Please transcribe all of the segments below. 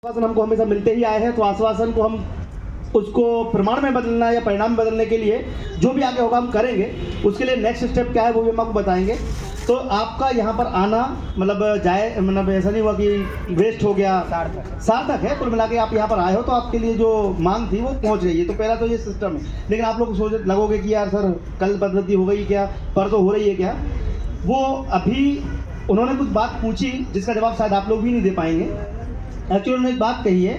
आश्वासन हमको हमेशा मिलते ही आए हैं, तो आश्वासन को हम उसको प्रमाण में बदलना या परिणाम में बदलने के लिए जो भी आगे होगा हम करेंगे। उसके लिए नेक्स्ट स्टेप क्या है वो भी हम आपको बताएंगे। तो आपका यहाँ पर आना मतलब ऐसा नहीं हुआ कि वेस्ट हो गया, सार्थक है। कुल मिला के आप यहाँ पर आए हो तो आपके लिए जो मांग थी वो पहुँच गई है। तो पहला तो ये सिस्टम है। लेकिन आप लोग सोच लगोगे कि यार सर कल बदलती हो गई क्या, पर तो हो रही है क्या, वो अभी उन्होंने कुछ बात पूछी जिसका जवाब शायद आप लोग भी नहीं दे पाएंगे। एक्चुअली उन्होंने एक बात कही है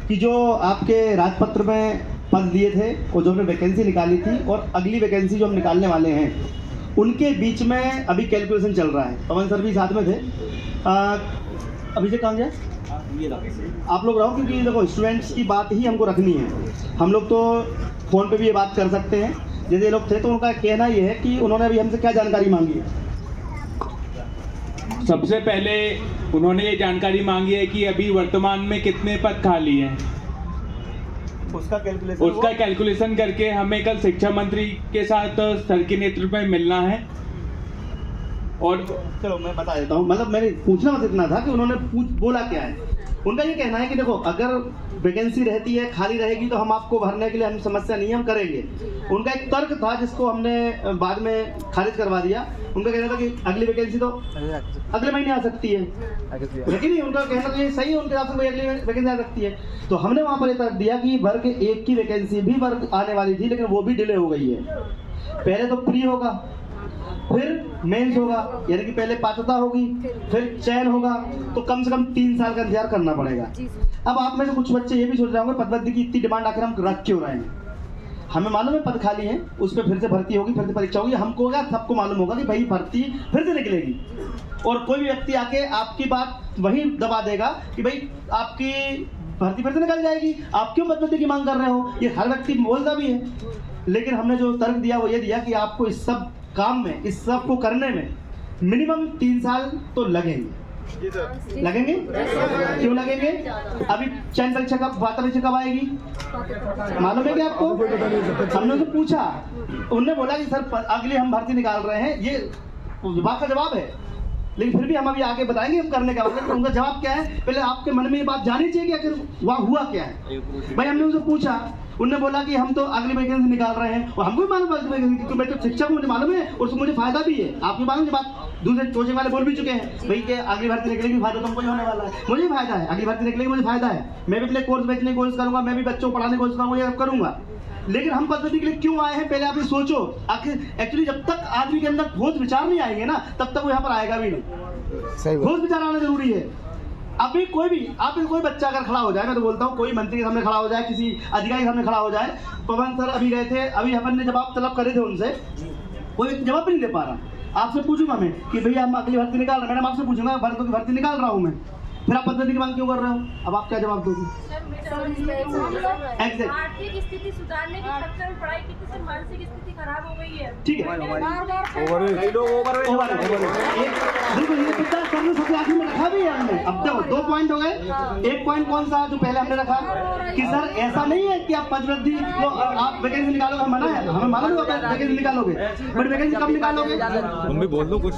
कि जो आपके राजपत्र में पद दिए थे और जो हमने वैकेंसी निकाली थी और अगली वैकेंसी जो हम निकालने वाले हैं उनके बीच में अभी कैलकुलेशन चल रहा है। पवन सर भी साथ में थे। अभिषेक कहाँ गया? आप लोग रहो, क्योंकि देखो स्टूडेंट्स की बात ही हमको रखनी है। हम लोग तो फ़ोन पे भी ये बात कर सकते हैं। जैसे ये लोग थे तो उनका कहना ये है कि उन्होंने अभी हमसे क्या जानकारी मांगी है। सबसे पहले उन्होंने ये जानकारी मांगी है कि अभी वर्तमान में कितने पद खाली हैं, उसका कैलकुलेशन करके हमें कल शिक्षा मंत्री के साथ सर के नेतृत्व में मिलना है। और चलो मैं बता देता हूँ, मतलब मैंने पूछना बस इतना था कि उन्होंने बोला क्या है। उनका ये कहना है कि देखो अगर वैकेंसी रहती है खाली रहेगी तो हम आपको भरने के लिए हम समस्या नहीं हम करेंगे। उनका एक तर्क था जिसको हमने बाद में खारिज करवा दिया। उनका कहना था कि अगली वैकेंसी तो अगले महीने आ सकती है, लेकिन नहीं, उनका कहना तो ये सही है, उनके हिसाब से कोई अगली वैकेंसी आ सकती है। तो हमने वहाँ पर ये तर्क दिया कि वर्ग 1 की वैकेंसी भी वर्ग आने वाली थी, लेकिन वो भी डिले हो गई है। पहले तो प्री होगा, फिर मेंस होगा, यानी कि पहले पात्रता होगी, फिर चयन होगा, तो कम से कम 3 साल का इंतजार करना पड़ेगा। अब आप में से कुछ बच्चे ये भी सोच रहे होंगे पदवृद्धि की इतनी डिमांड आखिर हम रख क्यों रहे हैं। हमें मालूम है पद खाली है, उस पर फिर से भर्ती होगी, फिर से परीक्षा होगी। हमको क्या सबको मालूम होगा कि भाई भर्ती फिर से निकलेगी, और कोई भी व्यक्ति आके आपकी बात वही दबा देगा कि भाई आपकी भर्ती फिर से निकल जाएगी, आप क्यों पदोन्नति की मांग कर रहे हो। ये हर व्यक्ति बोलता भी है, लेकिन हमने जो तर्क दिया वो ये दिया कि आपको इस सब काम में, इस सब को करने में मिनिमम 3 साल तो लगेंगे। लगेंगे? क्यों लगेंगे? अभी चयन परीक्षा कब, पात्रता परीक्षा कब आएगी मालूम है क्या आपको? हमने उनसे पूछा, उन्होंने बोला कि सर अगली हम भर्ती निकाल रहे हैं। ये विभाग का जवाब है, लेकिन फिर भी हम अभी आगे बताएंगे हम करने का। तो उनका जवाब क्या है, पहले आपके मन में ये बात जानी चाहिए कि आखिर वहाँ हुआ क्या है। भाई हमने उनसे पूछा, उन्होंने बोला कि हम तो अगली वैकेंसी निकाल रहे हैं, और हमको भी मालूम है क्योंकि मैं तो शिक्षक हूँ, मुझे मालूम है, और उसको मुझे फायदा भी है। आपकी मालूम बात दूसरे कोचिंग वाले बोल भी चुके हैं भाई कि अगली भर्ती निकलेगी, फायदा तुमको ही होने वाला है। मुझे फायदा है, अगली भर्ती निकलेगी, मुझे फायदा है। मैं भी अपने कोर्स बेचने की कोशिश करूंगा, मैं भी बच्चों को पढ़ाने की कोशिश करूंगा, ये सब करूंगा। लेकिन हम पद्धति के लिए क्यों आए हैं पहले आप ये सोचो। आखिर एक्चुअली जब तक आदमी के अंदर ठोस विचार नहीं आएंगे ना, तब तक वो यहाँ पर आएगा भी नहीं। ठोस विचार आना जरूरी है। अभी कोई भी आप कोई बच्चा अगर खड़ा हो जाए, मैं तो बोलता हूँ कोई मंत्री के सामने खड़ा हो जाए, किसी अधिकारी के सामने खड़ा हो जाए। पवन सर अभी गए थे, अभी अपन ने जवाब तलब करे थे उनसे, कोई जवाब नहीं दे पा रहा। आपसे पूछूंगा मैं कि भैया हम अगली भर्ती निकाल रहे हैं, मैडम आपसे पूछूंगा भर्ती की भर्ती निकाल रहा हूँ मैं, फिर आप पद्धति की मांग क्यों कर रहे हो? अब आप क्या जवाब दोगे? आर्थिक स्थिति सुधारने के चक्कर में पढ़ाई की से मानसिक स्थिति खराब हो गई है। ठीक है, बिल्कुल ये मुद्दा करने सबसे आखिर में रखा भी है हमने। अब देखो 2 पॉइंट हो गए। एक पॉइंट कौन सा जो पहले हमने रखा कि सर ऐसा नहीं है कि आप पदवृद्धि को आप वैकेंसी निकालोगे, मना है, हमें मालूम है वैकेंसी निकालोगे, बट वैकेंसी कब निकालोगे? बोल दो कुछ।